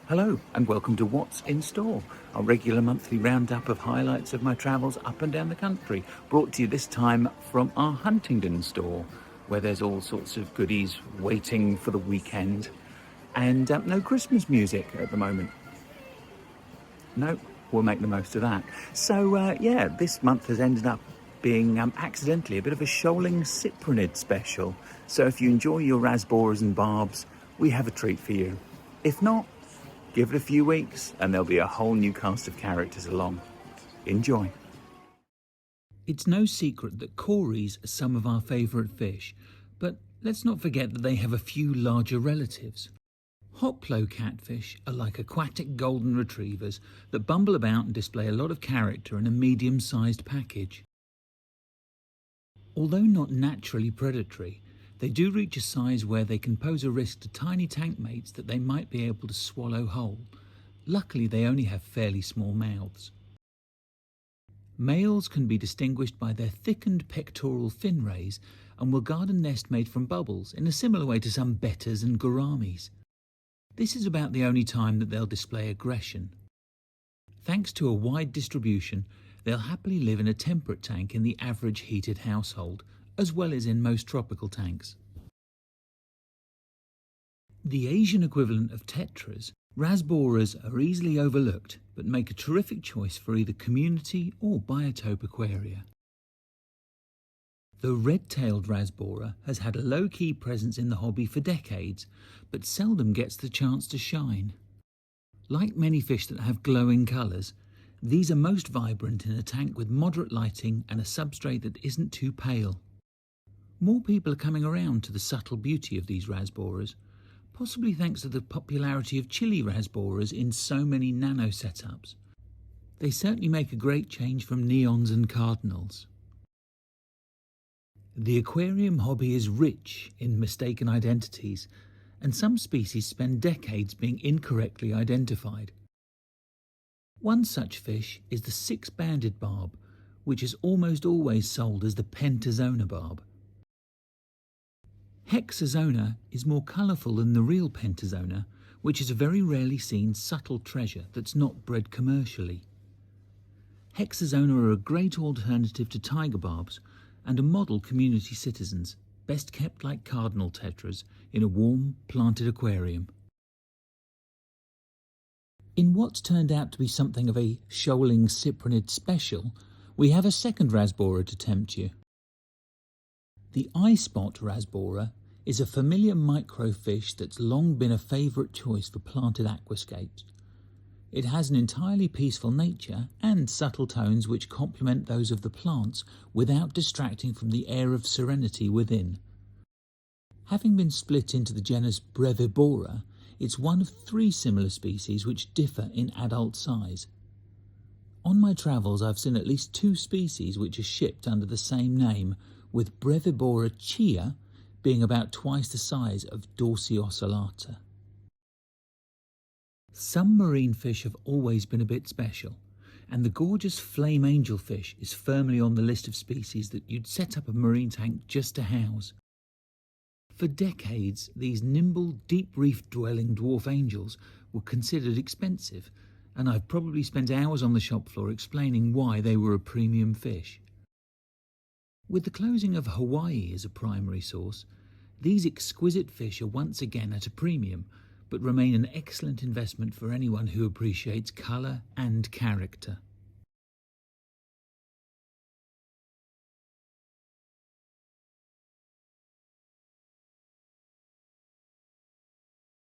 Hello and welcome to What's in Store, our regular monthly roundup of highlights of my travels up and down the country, brought to you this time from our Huntingdon store, where there's all sorts of goodies waiting for the weekend, and no Christmas music at the moment. No, we'll make the most of that. So this month has ended up being accidentally a bit of a shoaling cyprinid special. So if you enjoy your rasboras and barbs, we have a treat for you. If not, give it a few weeks and there'll be a whole new cast of characters along. Enjoy. It's no secret that cories are some of our favourite fish, but let's not forget that they have a few larger relatives. Hoplo catfish are like aquatic golden retrievers that bumble about and display a lot of character in a medium-sized package. Although not naturally predatory, they do reach a size where they can pose a risk to tiny tank mates that they might be able to swallow whole. Luckily, they only have fairly small mouths. Males can be distinguished by their thickened pectoral fin rays and will guard a nest made from bubbles in a similar way to some bettas and gouramis. This is about the only time that they'll display aggression. Thanks to a wide distribution, they'll happily live in a temperate tank in the average heated household, as well as in most tropical tanks. The Asian equivalent of tetras, rasboras are easily overlooked but make a terrific choice for either community or biotope aquaria. The red-tailed rasbora has had a low-key presence in the hobby for decades, but seldom gets the chance to shine. Like many fish that have glowing colours, these are most vibrant in a tank with moderate lighting and a substrate that isn't too pale. More people are coming around to the subtle beauty of these rasboras, possibly thanks to the popularity of chili rasboras in so many nano setups. They certainly make a great change from neons and cardinals. The aquarium hobby is rich in mistaken identities, and some species spend decades being incorrectly identified. One such fish is the six-banded barb, which is almost always sold as the pentazona barb. Hexazona is more colourful than the real pentazona, which is a very rarely seen subtle treasure that's not bred commercially. Hexazona are a great alternative to tiger barbs and are model community citizens, best kept like cardinal tetras in a warm, planted aquarium. In what's turned out to be something of a shoaling cyprinid special, we have a second rasbora to tempt you. The eye-spot rasbora is a familiar microfish that's long been a favourite choice for planted aquascapes. It has an entirely peaceful nature and subtle tones which complement those of the plants without distracting from the air of serenity within. Having been split into the genus Brevibora, it's one of three similar species which differ in adult size. On my travels I've seen at least two species which are shipped under the same name, with Brevibora chia being about twice the size of Dorsiocellata. Some marine fish have always been a bit special, and the gorgeous flame angelfish is firmly on the list of species that you'd set up a marine tank just to house. For decades, these nimble, deep reef-dwelling dwarf angels were considered expensive, and I've probably spent hours on the shop floor explaining why they were a premium fish. With the closing of Hawaii as a primary source, these exquisite fish are once again at a premium, but remain an excellent investment for anyone who appreciates colour and character.